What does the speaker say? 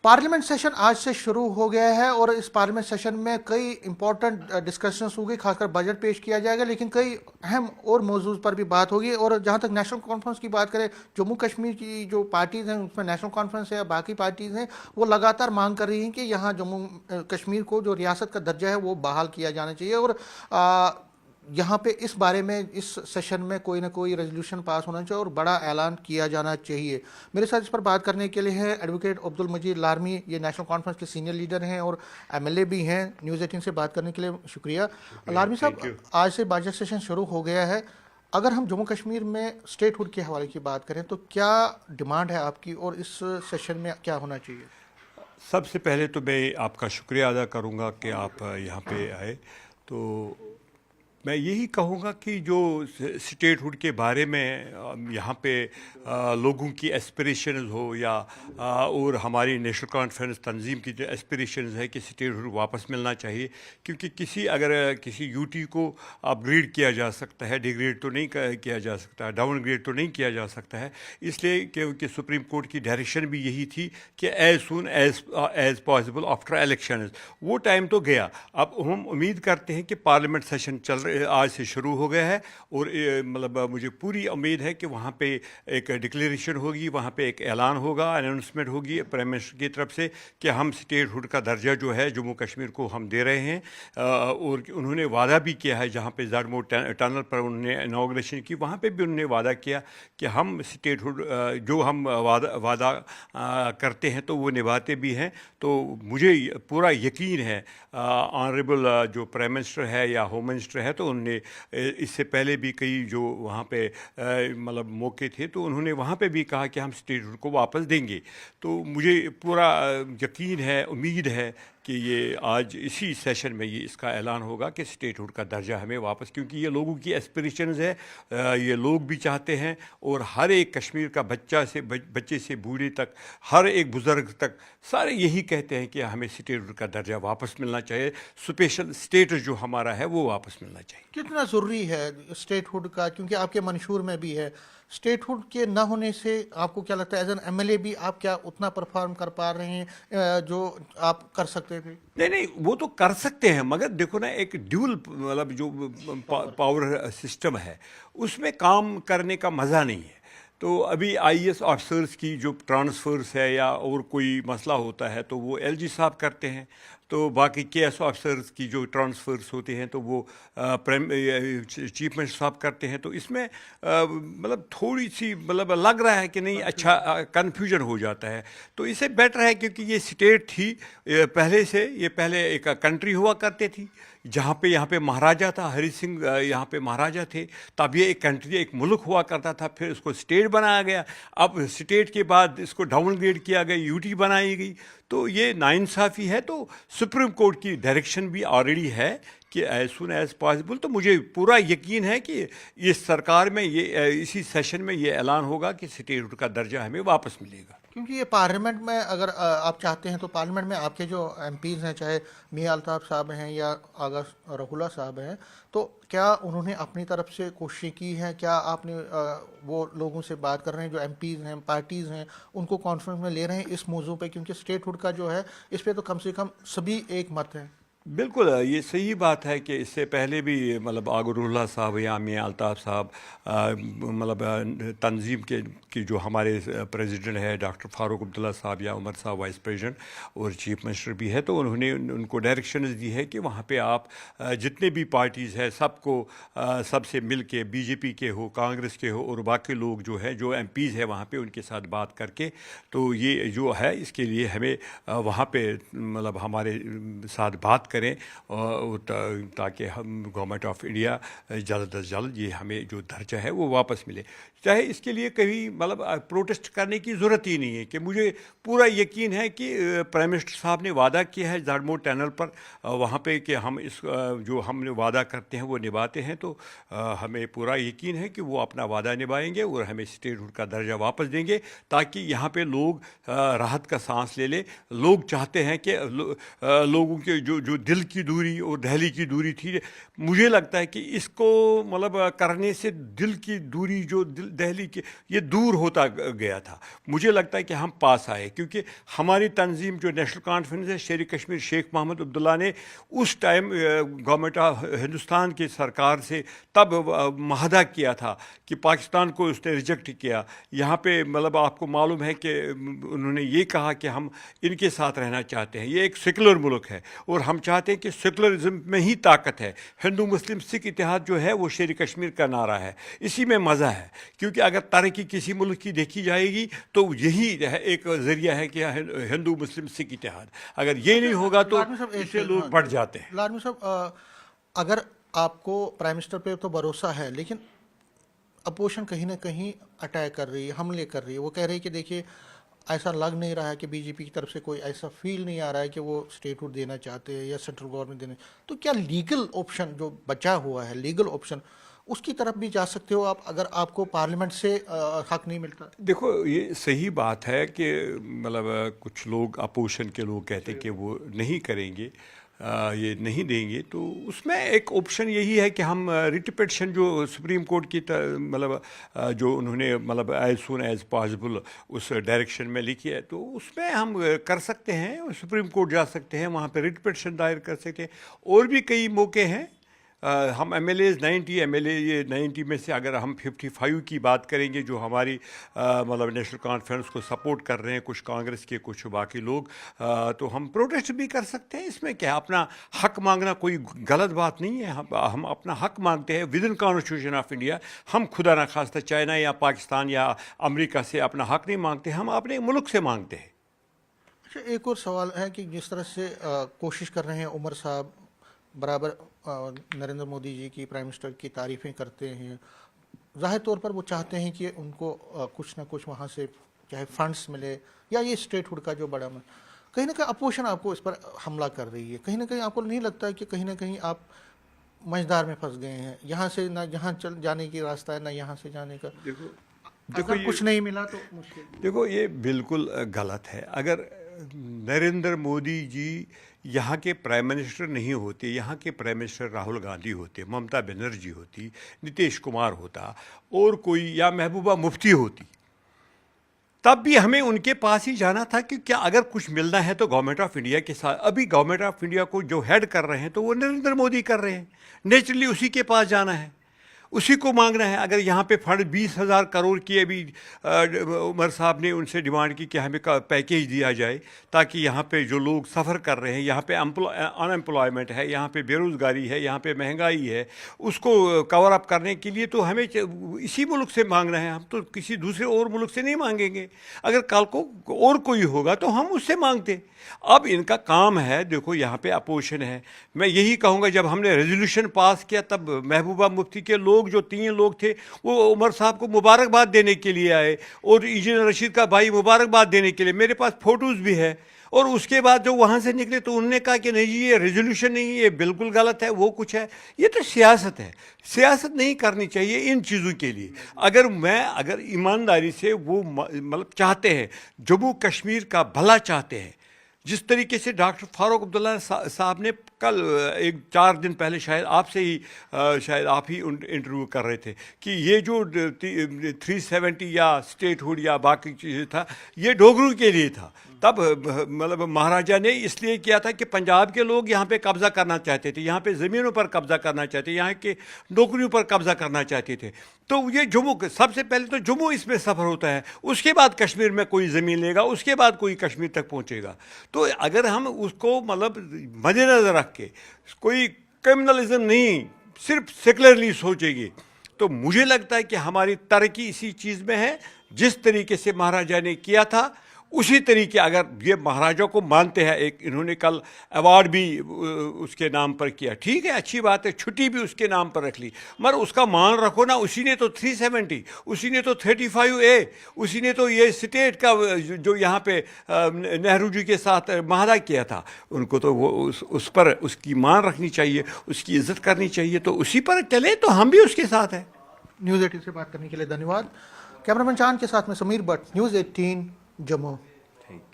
Parliament session आज से शुरू हो गया है और इस पार्लियामेंट सेशन में कई इंपॉर्टेंट डिस्कशंस होंगी, खासकर बजट पेश किया जाएगा, लेकिन कई अहम और मौजूद पर भी बात होगी। और जहां तक नेशनल कॉन्फ्रेंस की बात करें, जम्मू कश्मीर की जो पार्टीज़ हैं उसमें नेशनल कॉन्फ्रेंस है या बाकी पार्टीज़ हैं, वो लगातार मांग कर रही हैं कि यहाँ जम्मू कश्मीर को जो रियासत का दर्जा है वो बहाल किया जाना चाहिए। और यहाँ पे इस बारे में इस सेशन में कोई ना कोई रेजोल्यूशन पास होना चाहिए और बड़ा ऐलान किया जाना चाहिए। मेरे साथ इस पर बात करने के लिए है एडवोकेट अब्दुल मजीद लारमी, ये नेशनल कॉन्फ्रेंस के सीनियर लीडर हैं और एमएलए भी हैं। न्यूज़ 18 से बात करने के लिए शुक्रिया। लारमी साहब, आज से बजट सेशन शुरू हो गया है। अगर हम जम्मू कश्मीर में स्टेट हुड के हवाले की बात करें तो क्या डिमांड है आपकी और इस सेशन में क्या होना चाहिए? सबसे पहले तो मैं आपका शुक्रिया अदा करूंगा कि आप यहाँ पे आए। तो मैं यही कहूँगा कि जो स्टेट हुड के बारे में यहाँ पे लोगों की एस्पिरेशंस हो या और हमारी नेशनल कॉन्फ्रेंस तंजीम की जो एस्पिरेशंस है कि स्टेट हुड वापस मिलना चाहिए, क्योंकि अगर किसी यूटी को अपग्रेड किया जा सकता है, डिग्रेड तो नहीं किया जा सकता, डाउनग्रेड तो नहीं किया जा सकता है। इसलिए क्योंकि सुप्रीम कोर्ट की डायरेक्शन भी यही थी कि as soon as possible after election. वो टाइम तो गया। अब हम उम्मीद करते हैं कि पार्लियामेंट सेशन आज से शुरू हो गया है और मतलब मुझे पूरी उम्मीद है कि वहाँ पे एक डिक्लेरेशन होगी, वहाँ पे एक ऐलान होगा, अनाउंसमेंट होगी प्राइम मिनिस्टर की तरफ से कि हम स्टेट हुड का दर्जा जो है जम्मू कश्मीर को हम दे रहे हैं। और उन्होंने वादा भी किया है, जहाँ पे ज़ारमोर टनल पर उन्होंने इनाग्रेशन की, वहाँ पे भी उन्होंने वादा किया कि हम स्टेट हुड जो हम वादा करते हैं तो वो निभाते भी हैं। तो मुझे पूरा यकीन है ऑनरेबल जो प्राइम मिनिस्टर है या होम मिनिस्टर है, तो उन्होंने इससे पहले भी कई जो वहाँ पे मतलब मौके थे तो उन्होंने वहाँ पे भी कहा कि हम स्टेट हुड को वापस देंगे। तो मुझे पूरा यकीन है, उम्मीद है कि ये आज इसी सेशन में ये इसका ऐलान होगा कि स्टेट हुड का दर्जा हमें वापस, क्योंकि ये लोगों की एस्पिरेशंस है, ये लोग भी चाहते हैं और हर एक कश्मीर का बच्चे से बूढ़े तक, हर एक बुज़ुर्ग तक सारे यही कहते हैं कि हमें स्टेट हुड का दर्जा वापस मिलना चाहिए, स्पेशल स्टेटस जो हमारा है वो वापस मिलना चाहिए। कितना ज़रूरी है स्टेट हुड का, क्योंकि आपके मंशूर में भी है स्टेट हुड के ना होने से आपको क्या लगता है एज एन एमएलए भी आप क्या उतना परफॉर्म कर पा रहे हैं जो आप कर सकते थे? नहीं, वो तो कर सकते हैं, मगर देखो ना, एक ड्यूल मतलब जो पावर सिस्टम है उसमें काम करने का मज़ा नहीं है। तो अभी आईएएस ऑफिसर्स की जो ट्रांसफ़र्स है या और कोई मसला होता है तो वो एलजी साहब करते हैं। तो बाकी केएस ऑफिसर्स की जो ट्रांसफ़र्स होते हैं तो वो चीफ मिनिस्टर साहब करते हैं। तो इसमें मतलब थोड़ी सी मतलब लग रहा है कि नहीं, अच्छा कन्फ्यूजन हो जाता है। तो इससे बेटर है, क्योंकि ये स्टेट थी पहले से, ये पहले एक कंट्री हुआ करते थी जहाँ पे यहाँ पे महाराजा था, हरि सिंह यहाँ पे महाराजा थे, तब ये एक कंट्री, एक मुल्क हुआ करता था, फिर इसको स्टेट बनाया गया। अब स्टेट के बाद इसको डाउनग्रेड किया गया, यूटी बनाई गई। तो ये नाइंसाफ़ी है। तो सुप्रीम कोर्ट की डायरेक्शन भी ऑलरेडी है कि एज सुन एज पॉसिबल। तो मुझे पूरा यकीन है कि इस सरकार में ये इसी सेशन में ये ऐलान होगा कि स्टेट हुड का दर्जा हमें वापस मिलेगा। क्योंकि ये पार्लियामेंट में अगर आप चाहते हैं तो पार्लियामेंट में आपके जो एमपीज़ हैं, चाहे मियां अल्ताफ़ साहब हैं या आगा रहुला साहब हैं, तो क्या उन्होंने अपनी तरफ से कोशिश की है? क्या आपने वो लोगों से बात कर रहे हैं जो एमपीज़ हैं, पार्टीज़ हैं, उनको कॉन्फ्रेंस में ले रहे हैं इस मौजू पे? क्योंकि स्टेट हुड का जो है इस पर तो कम से कम सभी एक मत है। बिल्कुल, ये सही बात है कि इससे पहले भी मतलब आगरुल्ला साहब या मियां अल्ताफ़ साहब मतलब तंजीम के जो हमारे प्रेसिडेंट है डॉक्टर फारूक अब्दुल्ला साहब या उमर साहब वाइस प्रेसिडेंट और चीफ मिनिस्टर भी है, तो उन्होंने उनको डायरेक्शन दी है कि वहाँ पे आप जितने भी पार्टीज़ हैं सबको सबसे मिल के, बीजेपी के हो, कांग्रेस के हो और बाकी लोग जो है जो एमपीज़ है वहाँ पे उनके साथ बात करके, तो ये जो है इसके लिए हमें वहाँ पे मतलब हमारे साथ बात करें ताकि हम गवर्नमेंट ऑफ इंडिया जल्द अज जल्द ये हमें जो दर्जा है वो वापस मिले। चाहे इसके लिए कहीं मतलब प्रोटेस्ट करने की ज़रूरत ही नहीं है, कि मुझे पूरा यकीन है कि प्राइम मिनिस्टर साहब ने वादा किया है ज़ारमोर टनल पर वहाँ पे कि हम इस जो हमने वादा करते हैं वो निभाते हैं। तो हमें पूरा यकीन है कि वो अपना वादा निभाएंगे और हमें स्टेट हुड का दर्जा वापस देंगे, ताकि यहाँ पे लोग राहत का सांस ले ले। लोग चाहते हैं कि लोगों के जो दिल की दूरी और दहली की दूरी थी, मुझे लगता है कि इसको मतलब करने से दिल की दूरी जो دہلی کے یہ دور ہوتا گیا تھا. مجھے لگتا ہے کہ ہم پاس آئے کیونکہ ہماری تنظیم جو نیشنل کانفرنس ہے شیر کشمیر شیخ محمد عبداللہ نے اس ٹائم گورنمنٹ آف ہندوستان کی سرکار سے تب معاہدہ کیا تھا کہ پاکستان کو اس نے ریجیکٹ کیا. یہاں پہ مطلب آپ کو معلوم ہے کہ انہوں نے یہ کہا کہ ہم ان کے ساتھ رہنا چاہتے ہیں. یہ ایک سیکولر ملک ہے اور ہم چاہتے ہیں کہ سیکولرزم میں ہی طاقت ہے. ہندو مسلم سکھ اتحاد جو ہے وہ شیر کشمیر کا نعرہ ہے. اسی میں مزہ ہے کیونکہ اگر ترقی کسی ملک کی دیکھی جائے گی تو یہی ایک ذریعہ ہے کہ ہندو مسلم سکھ اتحاد. اگر یہ نہیں ہوگا تو اس سے لوگ بڑھ جاتے ہیں. لارمی صاحب اگر آپ کو پرائم منسٹر پہ تو بھروسہ ہے لیکن اپوزیشن کہیں نہ کہیں اٹیک کر رہی ہے, حملے کر رہی ہے. وہ کہہ رہی ہے کہ دیکھیے ایسا لگ نہیں رہا ہے کہ بی جے پی کی طرف سے کوئی ایسا فیل نہیں آ رہا ہے کہ وہ اسٹیٹ ہوڈ دینا چاہتے ہیں یا سینٹرل گورنمنٹ دینا. تو کیا لیگل آپشن جو بچا ہوا ہے, لیگل آپشن, اس کی طرف بھی جا سکتے ہو آپ اگر آپ کو پارلیمنٹ سے حق نہیں ملتا؟ دیکھو یہ صحیح بات ہے کہ مطلب کچھ لوگ اپوزیشن کے لوگ کہتے ہیں کہ وہ نہیں کریں گے, یہ نہیں دیں گے. تو اس میں ایک آپشن یہی ہے کہ ہم ریٹ پٹیشن جو سپریم کورٹ کی مطلب جو انہوں نے مطلب ایز سون ایز پاسبل اس ڈائریکشن میں لکھی ہے تو اس میں ہم کر سکتے ہیں. سپریم کورٹ جا سکتے ہیں, وہاں پہ ریٹ پٹیشن دائر کر سکتے ہیں. اور بھی کئی موقع ہیں. ہم M L As 90 M L A یہ 90 میں سے اگر ہم 55 کی بات کریں گے جو ہماری مطلب نیشنل کانفرنس کو سپورٹ کر رہے ہیں, کچھ کانگریس کے کچھ باقی لوگ, تو ہم پروٹیسٹ بھی کر سکتے ہیں. اس میں کیا اپنا حق مانگنا کوئی غلط بات نہیں ہے. ہم اپنا حق مانگتے ہیں with in constitution of India. ہم خدا نخواستہ چائنا یا پاکستان یا امریکہ سے اپنا حق نہیں مانگتے, ہم اپنے ملک سے مانگتے ہیں. اچھا ایک اور سوال ہے کہ جس طرح سے کوشش کر رہے ہیں عمر صاحب, برابر نریندر مودی جی کی پرائم منسٹر کی تعریفیں کرتے ہیں, ظاہر طور پر وہ چاہتے ہیں کہ ان کو کچھ نہ کچھ وہاں سے چاہے فنڈس ملے یا یہ اسٹیٹ ہوڈ کا جو بڑا کہیں نہ کہیں اپوزیشن آپ کو اس پر حملہ کر رہی ہے. کہیں نہ کہیں آپ کو نہیں لگتا ہے کہ کہیں نہ کہیں آپ مجدار میں پھنس گئے ہیں, یہاں سے نہ جہاں چل جانے کی راستہ ہے نہ یہاں سے جانے کا؟ دیکھو کچھ نہیں ملا تو مشکل. دیکھو یہ بالکل غلط ہے. اگر نریندر مودی جی یہاں کے پرائم منسٹر نہیں ہوتے, یہاں کے پرائم منسٹر راہل گاندھی ہوتے, ممتا بنرجی ہوتی, نتیش کمار ہوتا اور کوئی یا محبوبہ مفتی ہوتی, تب بھی ہمیں ان کے پاس ہی جانا تھا کہ کیا اگر کچھ ملنا ہے تو گورنمنٹ آف انڈیا کے ساتھ. ابھی گورنمنٹ آف انڈیا کو جو ہیڈ کر رہے ہیں تو وہ نریندر مودی کر رہے ہیں. نیچرلی اسی کے پاس جانا ہے, اسی کو مانگنا ہے. اگر یہاں پہ فنڈ 20,000 کروڑ کی ابھی عمر صاحب نے ان سے ڈیمانڈ کی کہ ہمیں پیکیج دیا جائے تاکہ یہاں پہ جو لوگ سفر کر رہے ہیں, یہاں پہ ان امپلائمنٹ ہے, یہاں پہ بے روزگاری ہے, یہاں پہ مہنگائی ہے, اس کو کور اپ کرنے کے لیے تو ہمیں اسی ملک سے مانگنا ہے. ہم تو کسی دوسرے اور ملک سے نہیں مانگیں گے. اگر کل کو اور کوئی ہوگا تو ہم اس سے مانگتے. اب ان کا کام ہے, دیکھو یہاں پہ اپوزیشن ہے. میں یہی کہوں گا جب ہم نے ریزولوشن پاس کیا تب محبوبہ مفتی کے لوگ جو 3 لوگ تھے وہ عمر صاحب کو مبارکباد دینے کے لیے آئے اور انجینئر رشید کا بھائی مبارکباد دینے کے لیے. میرے پاس فوٹوز بھی ہے. اور اس کے بعد جو وہاں سے نکلے تو انہوں نے کہا کہ نہیں جی یہ ریزولوشن نہیں, یہ بالکل غلط ہے, وہ کچھ ہے. یہ تو سیاست ہے, سیاست نہیں کرنی چاہیے ان چیزوں کے لیے. اگر ایمانداری سے وہ مطلب چاہتے ہیں, جموں کشمیر کا بھلا چاہتے ہیں, جس طریقے سے ڈاکٹر فاروق عبداللہ صاحب نے کل 4 دن پہلے شاید آپ سے ہی شاید آپ ہی انٹرویو کر رہے تھے کہ یہ جو 370 یا اسٹیٹ ہوڈ یا باقی چیزیں تھا یہ ڈوگرو کے لیے تھا. تب مطلب مہاراجا نے اس لیے کیا تھا کہ پنجاب کے لوگ یہاں پہ قبضہ کرنا چاہتے تھے, یہاں پہ زمینوں پر قبضہ کرنا چاہتے, یہاں کے نوکریوں پر قبضہ کرنا چاہتے تھے. تو یہ جموں سب سے پہلے تو جموں اس میں سفر ہوتا ہے, اس کے بعد کشمیر میں کوئی زمین لے گا, اس کے بعد کوئی کشمیر تک پہنچے گا. تو اگر ہم اس کو مطلب مد نظر رکھ کے کوئی کرمنلزم نہیں صرف سیکولرلی سوچیں گے تو مجھے لگتا ہے کہ ہماری ترقی اسی چیز میں ہے. جس طریقے سے مہاراجا نے کیا تھا اسی طریقے اگر یہ مہاراجا کو مانتے ہیں, ایک انہوں نے کل ایوارڈ بھی اس کے نام پر کیا, ٹھیک ہے اچھی بات ہے, چھٹی بھی اس کے نام پر رکھ لی, مگر اس کا مان رکھو نا. اسی نے تو 370, اسی نے تو 35A, اسی نے تو یہ اسٹیٹ کا جو یہاں پہ نہرو جی کے ساتھ معاہدہ کیا تھا, ان کو تو وہ اس پر اس کی مان رکھنی چاہیے, اس کی عزت کرنی چاہیے. تو اسی پر چلے تو ہم بھی اس کے ساتھ ہیں. نیوز 18 سے بات کرنے کے لیے دھنیواد. کیمرہ مین چاند کے ساتھ میں سمیر بٹ, نیوز 18 جموں.